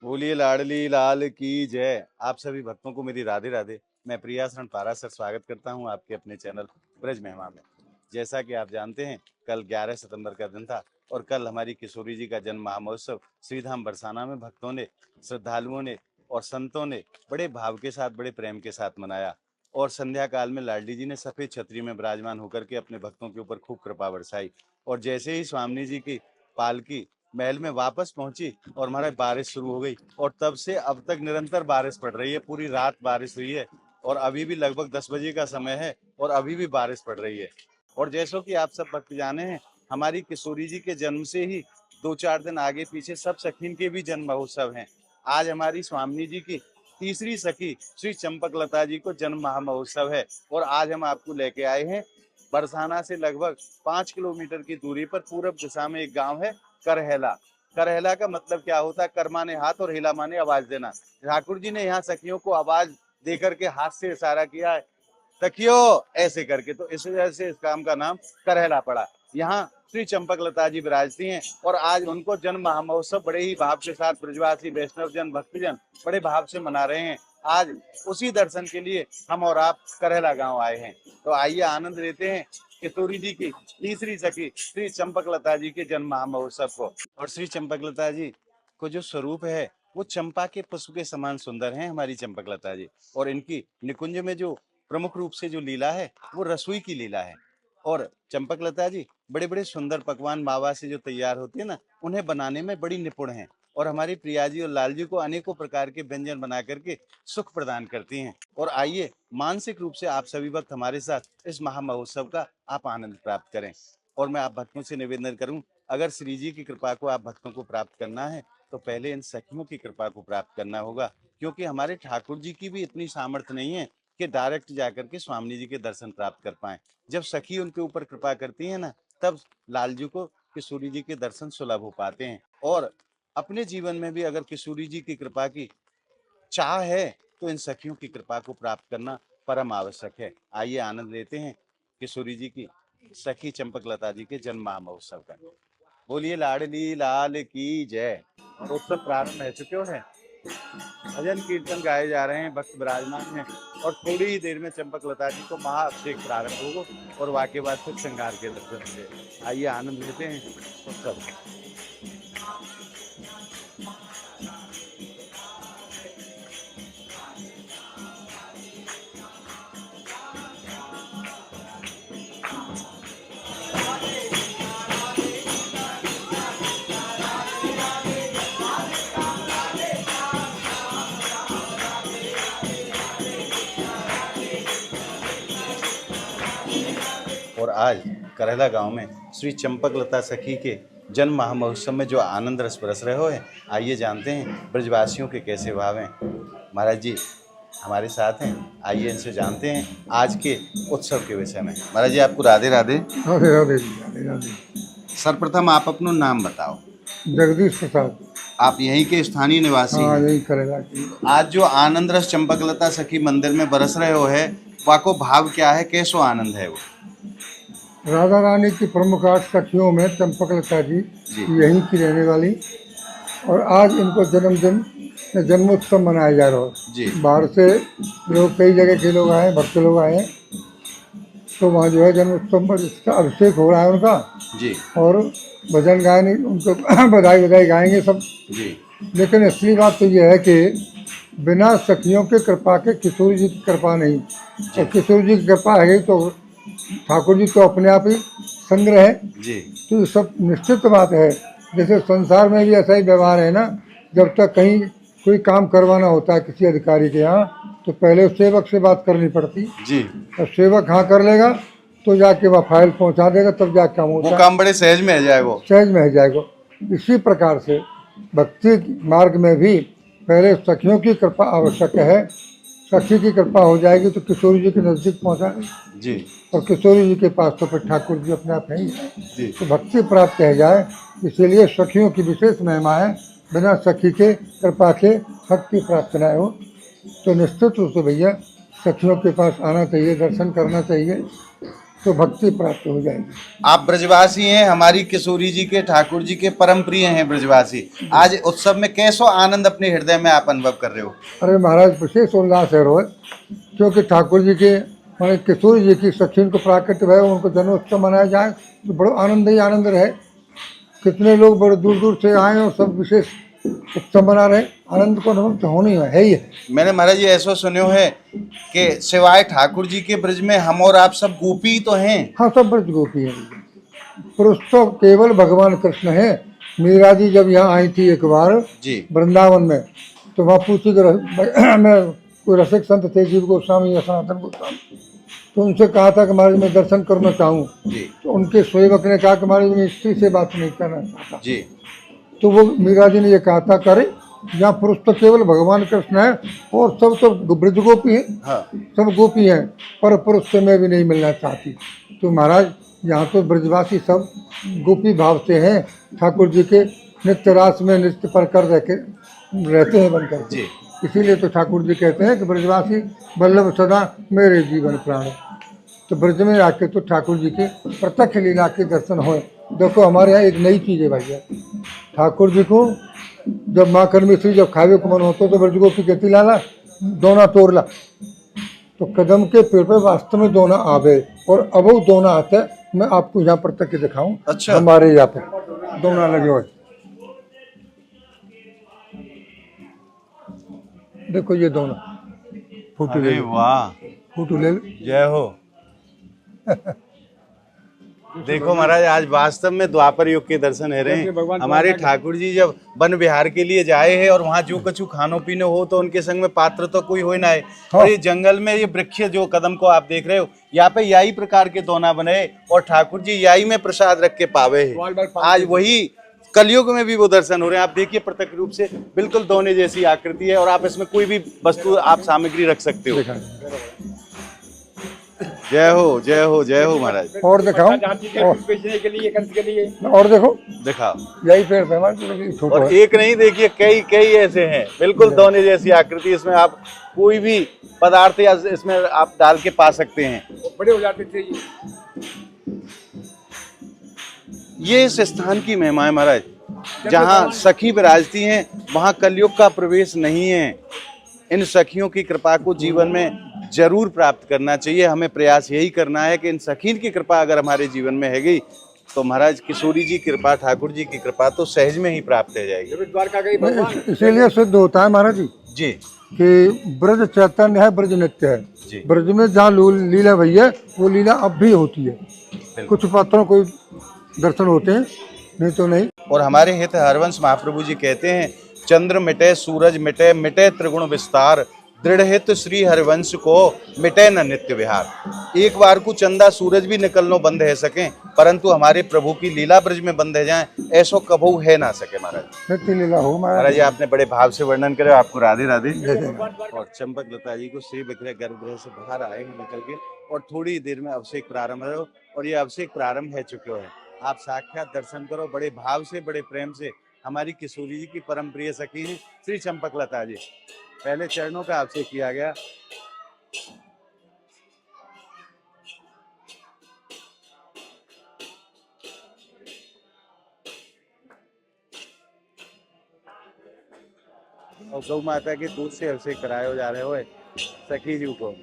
बोलिए लाडली लाल की जय। आप सभी भक्तों को मेरी राधे राधे। मैं प्रियाशरण पारासर स्वागत करता हूं आपके अपने चैनल ब्रज महिमा में। जैसा कि आप जानते हैं, कल 11 सितंबर का दिन था और कल हमारी किशोरी जी का जन्म महामहोत्सव श्रीधाम बरसाना में भक्तों ने, श्रद्धालुओं ने और संतों ने बड़े भाव के साथ, बड़े प्रेम के साथ मनाया। और संध्या काल में लाडली जी ने सफेद छतरी में विराजमान होकर के अपने भक्तों के ऊपर खूब कृपा बरसाई। और जैसे ही स्वामी जी की पालकी महल में वापस पहुंची और हमारे बारिश शुरू हो गई और तब से अब तक निरंतर बारिश पड़ रही है। पूरी रात बारिश हुई है और अभी भी लगभग 10 बजे का समय है और अभी भी बारिश पड़ रही है। और जैसो कि आप सब भक्त जाने हैं, हमारी किशोरी जी के जन्म से ही 2-4 दिन आगे पीछे सब सखीन के भी जन्म महोत्सव हैं। आज हमारी स्वामी जी की तीसरी सखी श्री चंपक लता जी को जन्म महामहोत्सव है और आज हम आपको लेके आए हैं बरसाना से लगभग 5 किलोमीटर की दूरी पर पूरब दिशा में एक गांव है करहेला। करहेला का मतलब क्या होता है? कर माने हाथ और हेला माने आवाज देना। ठाकुर जी ने यहाँ सखियों को आवाज देकर के हाथ से इशारा किया है, सखियों ऐसे करके, तो इस वजह से इस काम का नाम करहेला पड़ा। यहाँ श्री चंपक लता जी विराजती हैं और आज उनको जन्म महामहोत्सव बड़े ही भाव के साथ ब्रजवासी वैष्णव जन भक्तजन बड़े भाव से मना रहे हैं। आज उसी दर्शन के लिए हम और आप करहेला गांव आए हैं। तो आइए आनंद लेते हैं किशोरी जी की तीसरी सखी श्री चंपकलता जी के जन्म महोत्सव को। और श्री चंपकलता जी को जो स्वरूप है वो चंपा के पुष्प के समान सुंदर हैं हमारी चंपकलता जी। और इनकी निकुंज में जो प्रमुख रूप से जो लीला है वो रसोई की लीला है। और चंपकलता जी बड़े बड़े सुंदर पकवान मावा से जो तैयार होते हैं ना, उन्हें बनाने में बड़ी निपुण हैं। और हमारी प्रिया जी और लाल जी को अनेकों प्रकार के व्यंजन बना करके सुख प्रदान करती हैं। और आइए मानसिक रूप से आप सभी भक्त हमारे साथ इस महामहोत्सव का आप आनंद प्राप्त करें। और मैं आप भक्तों से निवेदन करूं, अगर श्री जी की कृपा को आप भक्तों को प्राप्त करना है तो पहले इन सखियों की कृपा को प्राप्त करना होगा, क्योंकि हमारे ठाकुर जी की भी इतनी सामर्थ्य नहीं है कि डायरेक्ट जाकर के स्वामी जी के दर्शन प्राप्त कर पाए। जब सखी उनके ऊपर कृपा करती है ना, तब लाल जी को किशोरी जी के दर्शन सुलभ हो पाते हैं। और अपने जीवन में भी अगर किशोरी जी की कृपा की चाह है तो इन सखियों की कृपा को प्राप्त करना परम आवश्यक है। आइए आनंद लेते हैं किशोरी जी की सखी चंपकलता जी के जन्म महोत्सव का। बोलिए लाडली लाल की जय। और उत्सव प्रारंभ है चुके हैं, भजन कीर्तन गाए जा रहे हैं, भक्त विराजमान हैं और थोड़ी ही देर में चंपकलता जी को महाअभिषेक प्रारंभ होगा और वाके बाद फिर श्रृंगार के दर्शन होंगे। आइए आनंद लेते हैं उत्सव। और आज करहला गांव में श्री चंपकलता सखी के जन्म महामहोत्सव में जो आनंद रस बरस रहे हो है, आइए जानते हैं ब्रजवासियों के कैसे भाव हैं। महाराज जी हमारे साथ हैं, आइए इनसे जानते हैं आज के उत्सव के विषय में। महाराज जी आपको राधे राधे। राधे राधे राधे राधे। सर्वप्रथम आप अपना नाम बताओ। जगदीश प्रसाद। आप यहीं के स्थानीय निवासी हाँ, हैं? यही करेगा कि आज जो आनंद रस चंपकलता सखी मंदिर में बरस रहे हो है, वाको भाव क्या है, कैसो आनंद है वो? राधा रानी की प्रमुख 8 सखियों में चंपकलता जी यहीं की रहने वाली, और आज इनको जन्मदिन जन्मोत्सव मनाया जा रहा जी। है। बाहर से लोग, कई जगह के लोग आए, भक्त लोग आए हैं, तो वहाँ जो है जन्मोत्सव पर इसका अभिषेक हो रहा है उनका जी। और भजन गायन उनको बधाई बधाई गाएंगे सब जी। लेकिन असली बात तो यह है कि बिना सखियों के कृपा के किशोर जी की कृपा नहीं, और किशोर जी की कृपा है तो ठाकुर जी तो अपने आप ही संग्रह है जी। तो ये सब निश्चित बात है। जैसे संसार में भी ऐसा ही व्यवहार है ना, जब तक कहीं कोई काम करवाना होता है किसी अधिकारी के यहाँ तो पहले सेवक से बात करनी पड़ती जी। और सेवक हाँ कर लेगा तो जाके वह फाइल पहुँचा देगा, तब जाके काम होता है। वो काम बड़े सहज में हो जाएगा। सहज में हो जाएगा। इसी प्रकार से भक्ति मार्ग में भी पहले सखियों की कृपा आवश्यक है। सखी की कृपा हो जाएगी तो किशोरी जी के नज़दीक पहुँचाएगी जी। और किशोरी जी के पास तो फिर ठाकुर जी अपने आप नहीं है जी। तो भक्ति प्राप्त कह जाए। इसीलिए सखियों की विशेष महिमा है। बिना सखी के कृपा के भक्ति प्राप्त न हो तो निश्चित रूप से भैया सखियों के पास आना चाहिए, दर्शन करना चाहिए। तो भक्ति प्राप्त हो जाएगी। आप ब्रजवासी हैं, हमारी किशोरी जी के, ठाकुर जी के परम प्रिय हैं ब्रजवासी। आज उत्सव में कैसो आनंद अपने हृदय में आप अनुभव कर रहे हो? अरे महाराज विशेष उल्लास है रोज, क्योंकि ठाकुर जी के माने किशोर जी की सखी को प्राकट्य भय, उनको जन्मोत्सव मनाया जाए तो बड़ो आनंद ही आनंद रहे। कितने लोग बड़े दूर दूर से आए और सब विशेष उत्सव मना रहे, आनंद को अनुभव तो होनी है ही है। मैंने महाराज जी ऐसा सुनो है कि सिवाय ठाकुर जी के ब्रज में हम और आप सब गोपी तो हैं। हाँ, सब ब्रज गोपी है, पुरुष तो केवल भगवान कृष्ण है। मीरा जी जब यहाँ आई थी एक बार जी वृंदावन में, तो वहाँ पूछी कि मैं कोई रसिक संत थे, जीव गोस्वामी या सनातन गोस्वामी, तो उनसे कहा था कि महाराज मैं दर्शन करना चाहूँ। जी तो उनके सेवक ने कहा कि महाराज मैं स्त्री से बात नहीं करना चाहता। जी तो वो मीरा जी ने ये कहा था, करे यहाँ पुरुष तो केवल भगवान कृष्ण है और सब तो ब्रज गोपी है, हाँ सब गोपी हैं, पर पुरुष से मैं भी नहीं मिलना चाहती। तो महाराज यहाँ तो ब्रजवासी सब गोपी भाव से हैं, ठाकुर जी के नित्य रास में नृत्य पर कर रहते हैं बनकर के। जी इसीलिए तो ठाकुर जी कहते हैं कि ब्रजवासी वल्लभ सदा मेरे जीवन प्राण। तो ब्रज में आके तो ठाकुर जी के प्रत्यक्ष लीला के दर्शन हो। देखो हमारे यहाँ एक नई चीज़ है भैया, ठाकुर जी को जब माँ कर्मेश्वरी जब खावे को मन होता तो ब्रज गोपी कहती लाला दोना तोड़ ला, तो कदम के पेड़ पर वास्तव में दोना आवे और अब वो दोना आता है। मैं आपको यहाँ प्रत्यक्ष दिखाऊं। अच्छा। हमारे यहाँ पे दोना लगे हुए, देखो ये दोना फोटो ले अरे लो, वाह, फोटो ले लो। जय हो। देखो महाराज आज वास्तव में द्वापर युग के दर्शन है रहे हैं। हमारे ठाकुर जी जब वन विहार के लिए जाए हैं और वहाँ जो कछु खानो पीने हो तो उनके संग में पात्र तो कोई हो ना है। हाँ। और ये जंगल में ये वृक्ष जो कदम को आप देख रहे हो, यहाँ पे याई प्रकार के दोना बने और ठाकुर जी याई में प्रसाद रख के पावे है। आज वही कलयुग में भी वो दर्शन हो रहे हैं। आप देखिए प्रत्यक्ष रूप से बिल्कुल दोने जैसी आकृति है और आप इसमें कोई भी वस्तु आप सामग्री रख सकते हो। जय हो जय हो जय हो महाराज। और दिखाओ बेचने के लिए और देखो दिखाओ। यही पेड़ पे हमारे फोटो और है। एक नहीं देखिए कई कई ऐसे हैं बिल्कुल दोने जैसी आकृति। इसमें आप कोई भी पदार्थ या इसमें आप डाल के पा सकते हैं। बड़े हो जाते थे ये इस स्थान की महिमा है महाराज। जहाँ सखी विराजती हैं वहाँ कलयुग का प्रवेश नहीं है। इन सखियों की कृपा को जीवन में जरूर प्राप्त करना चाहिए। हमें प्रयास यही करना है कि इन सखी की कृपा अगर हमारे जीवन में है गई तो महाराज किशोरी जी की कृपा, ठाकुर जी की कृपा तो सहज में ही प्राप्त हो जाएगी। द्वारका गई भगवान इसीलिए सिद्ध होता है महाराज जी जी कि ब्रज चैतन्य है, ब्रज नित्य है। जी। ब्रज में जहाँ लीला भई है वो लीला अब भी होती है। कुछ पात्रों को दर्शन होते हैं, नहीं तो नहीं। और हमारे हित हरवंश महाप्रभु जी कहते हैं चंद्र मिटे सूरज मिटे मिटे त्रिगुण विस्तार, दृढ़ हित श्री हरिवंश को मिटे न नित्य विहार। एक बार को चंदा सूरज भी निकलनो बंद है सके परंतु हमारे प्रभु की लीला ब्रज में बंद है जाए ऐसो कबहू है ना सके महाराज। नित्य लीला हो महाराज जी आपने बड़े भाव से वर्णन करे, आपको राधे राधे। और चंपक लता जी को श्री विग्रह गर्भगृह से बाहर आए हैं निकल के और थोड़ी देर में अभिषेक प्रारंभ हो और ये अभिषेक प्रारंभ है चुके हैं। आप साक्षात दर्शन करो बड़े भाव से बड़े प्रेम से। हमारी किशोरी जी की परम प्रिय सखी हैं श्री चंपक लता जी। पहले चरणों का अभिषेक किया गया। और गौ माता के दूध से अभिषेक कराए जा रहे हो सखी जी को।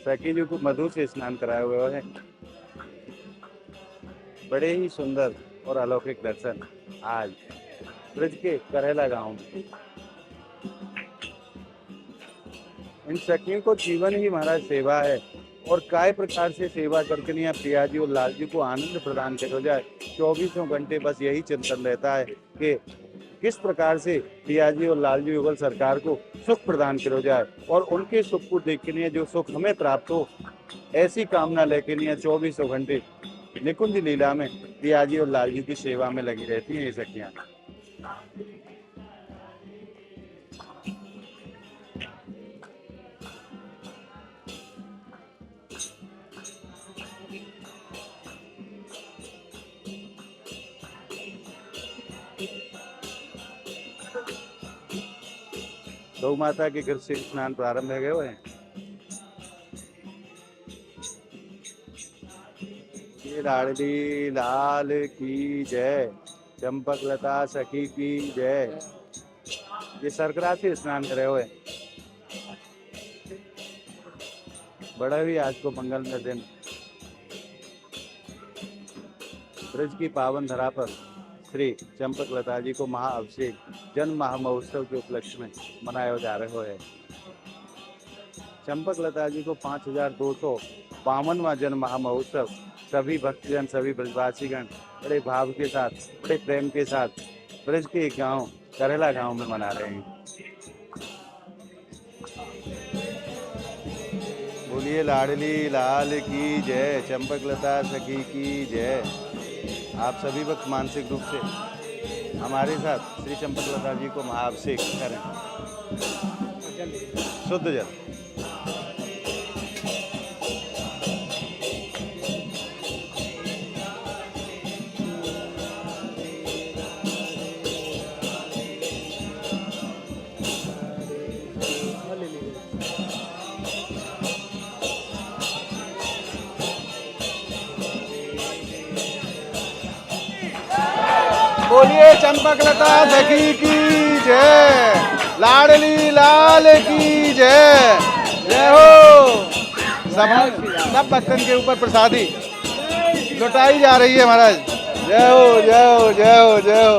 सखी जी को मधु से स्नान कराया हुआ है। बड़े ही सुंदर और अलौकिक दर्शन आज ब्रज के करेला गांव में। इन सखियों को जीवन ही महाराज सेवा है और काय प्रकार से सेवा करके नहीं प्रिया जी और लाल जी को आनंद प्रदान करो जाए। 24 घंटे बस यही चिंतन रहता है कि किस प्रकार से प्रिया जी और लाल जी युगल सरकार को सुख प्रदान करो जाए और उनके सुख को देख के नहीं जो सुख हमें प्राप्त हो, ऐसी कामना लेके नहीं 24 घंटे निकुंज लीला में प्रिया जी और लाल जी की सेवा में लगी रहती हैं ये सखियां। गौ माता के घर से स्नान प्रारंभ हो गए हुए हैं। ये लाडली लाल की जय, चंपक लता सखी की जय। ये सरकरा से स्नान करे हुए, बड़ा भी आज को मंगलमय दिन ब्रज की पावन धरा पर श्री चंपक लता जी को महाअभिषेक जन्म महामहोत्सव के उपलक्ष्य में मनाया जा रहे हैं। चंपक लता जी को 5252वां जन्म महामहोत्सव सभी भक्तजन सभी ब्रजवासीगण बड़े भाव के साथ बड़े प्रेम के साथ ब्रज के एक गांव करेला गांव में मना रहे हैं। बोलिए लाडली लाल की जय, चंपक लता सखी की जय। आप सभी वक्त मानसिक रूप से हमारे साथ श्री चंपक लता जी को महाअभिषेक करें। शुद्ध जल। बोलिए चंपक लता सखी की जय, लाडली लाल की जय। जय हो। सब भक्तन के ऊपर प्रसादी लुटाई जा रही है महाराज। जय हो जय हो जय हो जय हो।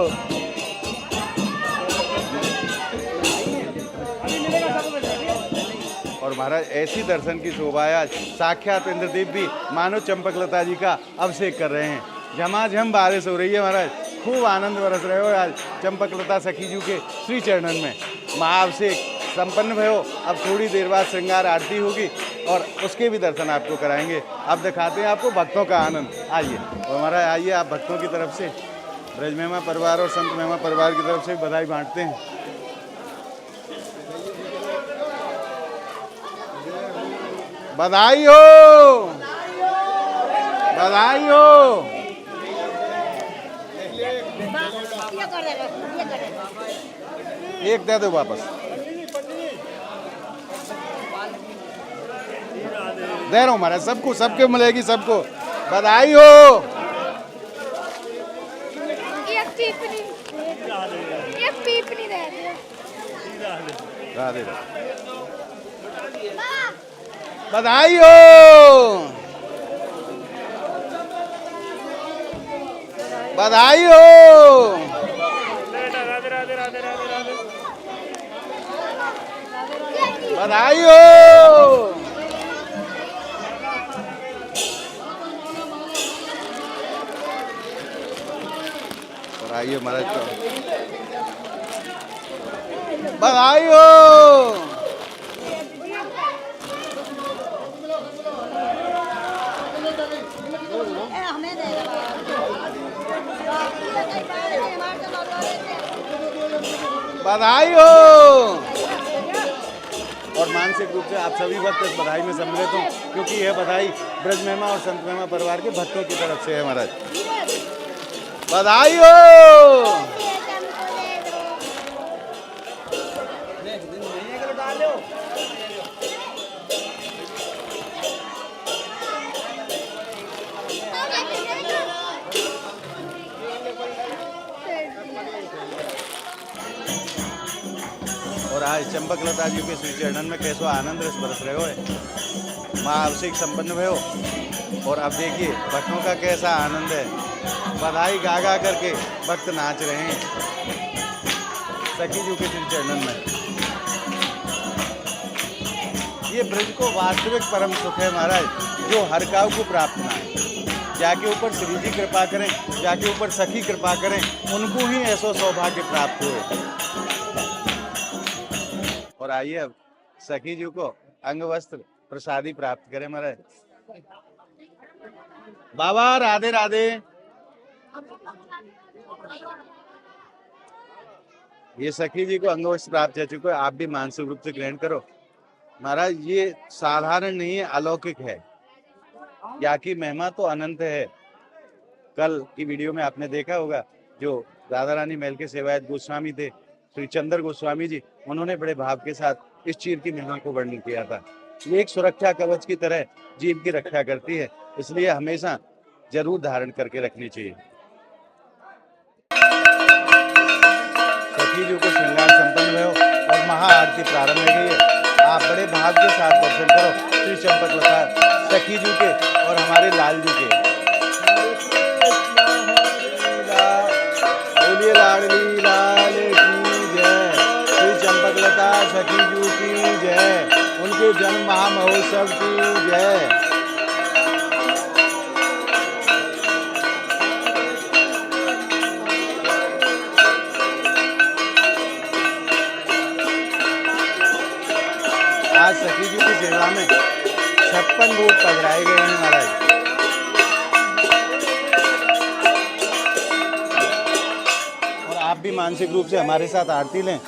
और महाराज ऐसी दर्शन की शोभा आज साक्षात इंद्रदेव भी मानो चंपक लता जी का अभिषेक कर रहे हैं। झमाझम बारिश हो रही है महाराज, खूब आनंद बरस रहे हो आज चंपक लता सखी जी के श्री चरणन में। महाअभिषेक संपन्न भयो। अब थोड़ी देर बाद श्रृंगार आरती होगी और उसके भी दर्शन आपको कराएंगे। अब दिखाते हैं आपको भक्तों का आनंद। आइए और महाराज आइए, आप भक्तों की तरफ से ब्रज महिमा परिवार और संत महिमा परिवार की तरफ से बधाई बांटते हैं। बधाई हो, बधाई हो। एक दे दो वापस, दे रहा हूँ महाराज सबको, सबके मिलेगी सबको। बधाई हो। राधे राधे। बधाई हो, बधाई हो। बधाई हो। और आइए महाराज को बधाई हो। बधाई हो। और मानसिक रूप से आप सभी भक्त इस बधाई में सम्मिलित हों, क्योंकि यह बधाई ब्रज महिमा और संत महिमा परिवार के भक्तों की तरफ से है महाराज। बधाई हो। और आज चंपक लता जी के श्री चरणन में कैसो आनंद रस बरस रहे हो। महाअभिषेक संपन्न भयो और अब देखिए भक्तों का कैसा आनंद है। बधाई गा गा करके भक्त नाच रहे हैं सखी जी के श्री चरणन में। ये ब्रज को वास्तविक परम सुख है महाराज, जो हर काव को प्राप्त ना है। जाके ऊपर श्री जी कृपा करें, जाके ऊपर सखी कृपा करें, उनको ही ऐसा सौभाग्य प्राप्त हुए। और आइए अब सखी जी को अंग वस्त्र प्रसादी प्राप्त करें महाराज। बाबा राधे राधे। ये सखी जी को अंग वस्त्र प्राप्त हो चुका है, आप भी मानसिक रूप से ग्रहण करो महाराज। ये साधारण नहीं है, अलौकिक है। या की महिमा तो अनंत है। कल की वीडियो में आपने देखा होगा, जो राधा रानी महल के सेवायत गोस्वामी थे श्री चंद्र गोस्वामी जी, उन्होंने बड़े भाव के साथ इस चीर की महिमा को वर्णन किया था। ये एक सुरक्षा कवच की तरह जीव की रक्षा करती है, इसलिए हमेशा जरूर धारण करके रखनी चाहिए। सखी जी को श्रृंगार संपन्न हो और महाआरती प्रारंभ हो गई है। आप बड़े भाव के साथ दर्शन करो श्री चंपक लता सखी जी के और हमारे लाल जी के। बोलिए लाडली लाल की जय, श्री चंपक लता सखी जी की जय, उनके जन्म महामहोत्सव की जय। आज सखी जी की सेवा में 56 भोग पधराए गए हैं महाराज। और आप भी मानसिक रूप से हमारे साथ आरती लें,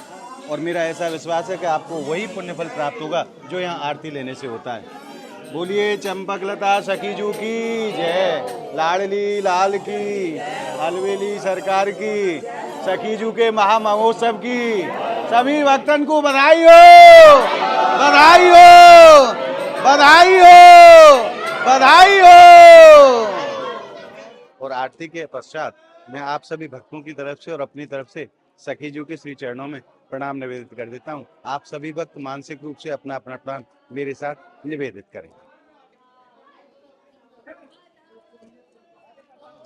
और मेरा ऐसा विश्वास है कि आपको वही पुण्य फल प्राप्त होगा जो यहाँ आरती लेने से होता है। बोलिए चंपक लता सखी जी की जय, लाडली लाल की, अलवेली सरकार की, सखी जी के महामहोत्सव की सभी भक्तन को बधाई हो, बधाई हो, बधाई हो, बधाई हो। और आरती के पश्चात मैं आप सभी भक्तों की तरफ से और अपनी तरफ से सखी जी के श्री चरणों में प्रणाम निवेदित कर देता हूँ। आप सभी भक्त मानसिक रूप से अपना अपना प्रणाम मेरे साथ निवेदित करें।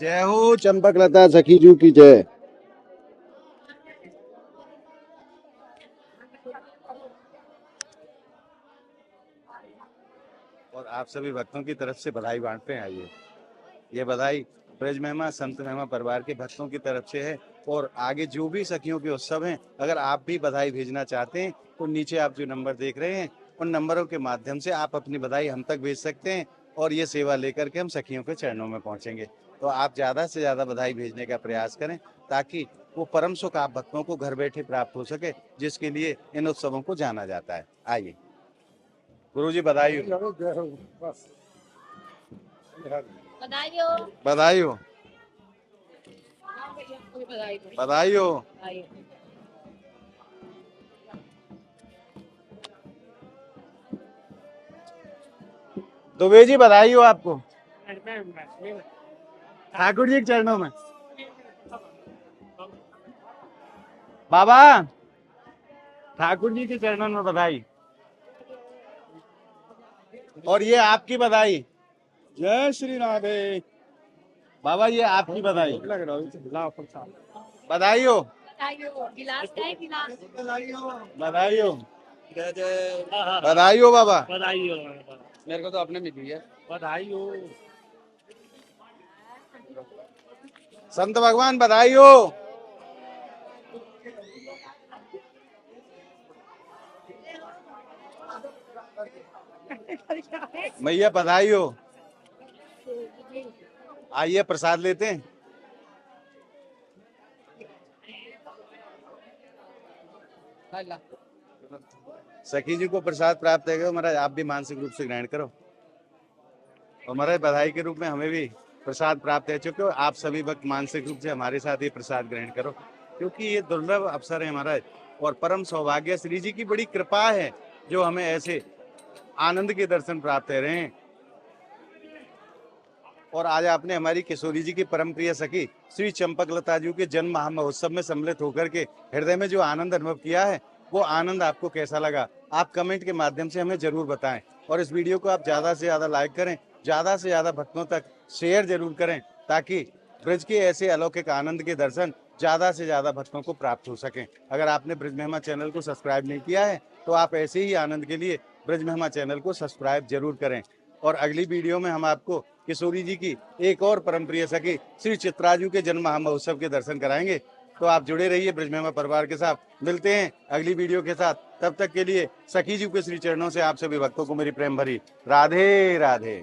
जय हो चंपक लता सखी जी की जय। और आप सभी भक्तों की तरफ से बधाई बांटते हैं। आइए, ये बधाई ब्रज महिमा संत महिमा परिवार के भक्तों की तरफ से है। और आगे जो भी सखियों के उत्सव हैं, अगर आप भी बधाई भेजना चाहते हैं तो नीचे आप जो नंबर देख रहे हैं उन नंबरों के माध्यम से आप अपनी बधाई हम तक भेज सकते हैं, और ये सेवा लेकर के हम सखियों के चरणों में पहुंचेंगे। तो आप ज़्यादा से ज़्यादा बधाई भेजने का प्रयास करें, ताकि वो परम सुख आप भक्तों को घर बैठे प्राप्त हो सके, जिसके लिए इन उत्सवों को जाना जाता है। आइए गुरुजी, बधाई हो, बधाई हो, बधाई हो, बधाई हो। दुबे जी बधाई हो आपको ठाकुर जी के चरणों में। बाबा ठाकुर जी के चरणों में बधाई, और ये आपकी बधाई। जय श्री राधे। बाबा ये आपकी बधाई, लग रहा है बधाई हो, गिलास का है, गिलास। बधाई हो, बधाई हो बाबा। बधाई हो। मेरे को तो अपने मिली है, बधाई हो। संत भगवान बधाई हो। मैया बधाई हो। आइए प्रसाद लेते हैं। सखी जी को प्रसाद प्राप्त है महाराज, आप भी मानसिक रूप से ग्रहण करो। और महाराज बधाई के रूप में हमें भी प्रसाद प्राप्त है चुके हो। आप सभी भक्त मानसिक रूप से हमारे साथ ये प्रसाद ग्रहण करो, क्योंकि ये दुर्लभ अवसर है महाराज, और परम सौभाग्य श्री जी की बड़ी कृपा है जो हमें ऐसे आनंद के दर्शन प्राप्त हो रहे हैं। और आज आपने हमारी किशोरी जी की परम प्रिय सखी श्री चंपक लता जी के जन्म महामहोत्सव में सम्मिलित होकर के हृदय में जो आनंद अनुभव किया है, वो आनंद आपको कैसा लगा, आप कमेंट के माध्यम से हमें जरूर बताएं। और इस वीडियो को आप ज़्यादा से ज़्यादा लाइक करें, ज़्यादा से ज़्यादा भक्तों तक शेयर जरूर करें, ताकि ब्रज के ऐसे अलौकिक आनंद के दर्शन ज्यादा से ज्यादा भक्तों को प्राप्त हो सकें। अगर आपने ब्रज महिमा चैनल को सब्सक्राइब नहीं किया है तो आप ऐसे ही आनंद के लिए ब्रज महिमा चैनल को सब्सक्राइब जरूर करें। और अगली वीडियो में हम आपको किशोरी जी की एक और परम प्रिय सखी श्री चित्राजू के जन्म महामहोत्सव के दर्शन कराएंगे। तो आप जुड़े रहिए ब्रज महिमा परिवार के साथ। मिलते हैं अगली वीडियो के साथ, तब तक के लिए सखी जी के श्री चरणों से आप सभी भक्तों को मेरी प्रेम भरी राधे राधे।